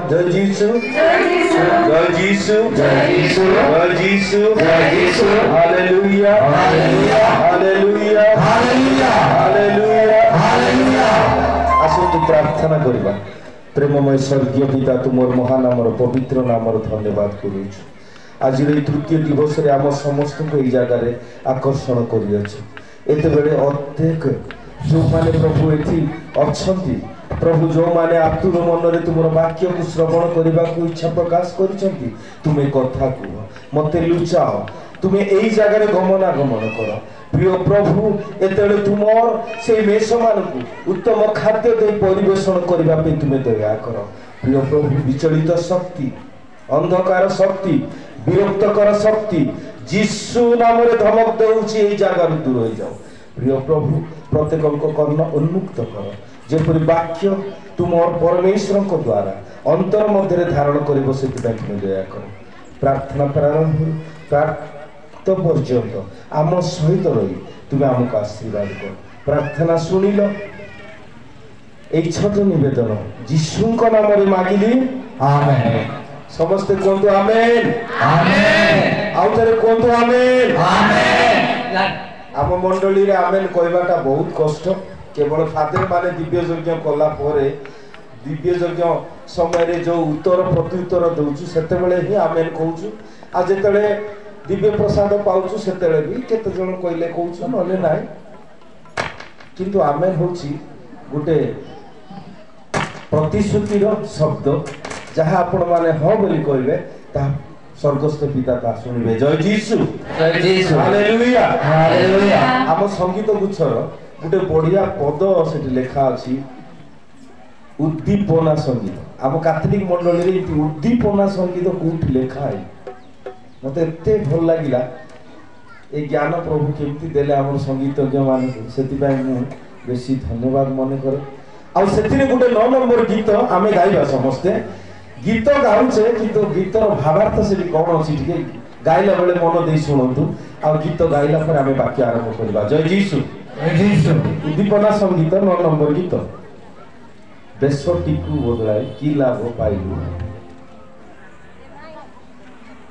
जय जीसु जय जीसु जय जीसु hallelujah hallelujah hallelujah hallelujah hallelujah. आसतु प्रार्थना करबा। प्रेममय स्वर्गीय पिता तुमर महानामर पवित्र नामर धन्यवाद करूँ। आज तृतीय दिवस रे आम समस्त को यही जगार आकर्षण करते अध्यक्ष जो माने प्रभु ये अच्छा प्रभु जो माने आतुर मन रे तुम वाक्य को श्रवण करने को इच्छा प्रकाश कर तुम्हें कथा कह मत लुचाओ तुम्हें यही जगार गमनागमन कर प्रिय प्रभु एत तुम से मेष मान उत्तम खाद्य दे परिवेशन करने तुम्हें दया कर प्रिय प्रभु विचलित शक्ति अंधकार शक्ति विरक्तकर शक्ति जीशु नाम धमक दूसरी यही जगार दूर हो जाओ प्रिय प्रभु प्रत्येक कर्ण उन्मुक्त कर जेपरी वाक्य तुम परमेश्वर द्वारा अंतर मध्य धारण कर तुम्हें दया कर प्रार्थना प्रारंभ प्राप्त पर्यंत आम सहित रही तुम्हें आमको आशीर्वाद कर प्रार्थना शुणिल एक छोट निवेदन जीशु नाम मागिली आमेन समस्ते कहतु आमेन आमेन आउ थे कहतु आमेन आमेन। आम मंडली रे आमेन कहवाटा बहुत कष्ट केवल फादर माने दिव्य यज्ञ कला परे दिव्य यज्ञ समय रे जो उत्तर प्रत्युत्तर दउछु सेते बेले ही आमेन कहूछु आ जेतेले दिव्य प्रसाद पाउछु सेतेले भी केते जण कहले कहूछु नले नाय किंतु आमेन होछि गुटे प्रतिश्रुतिर शब्द जहाँ आपण माने हो बोली कहबे ता स्वर्गस्थ पिता ता सुनिबे जय जीसु हालेलुया हालेलुया। आम संगीत गुच्छर गोटे बढ़िया पद सेठी लेखा अछि उद्दीपना संगीत आम कैथोलिक मंडली रे उद्दीपना संगीत कोठी लेखा है मते एते भल लागिला ए ज्ञान प्रभु केमती देले हमर संगीतज्ञ मान सेति पय मु बेसी धन्यवाद मन करे आ सेति गोटे 9 नंबर गीत आमे गाइबा समस्ते गीत गाउछे किंतु गीतर भावार्थ से भी कौन अछि ठीक गाइला बेले मन दे सुनंतु आ गीत गाइला पर आमे वाक्य आरंभ करबा जय जीसु उद्दीपना संगीत 9 नंबर गीत देशटी को बदलाए की लाभ पाइलु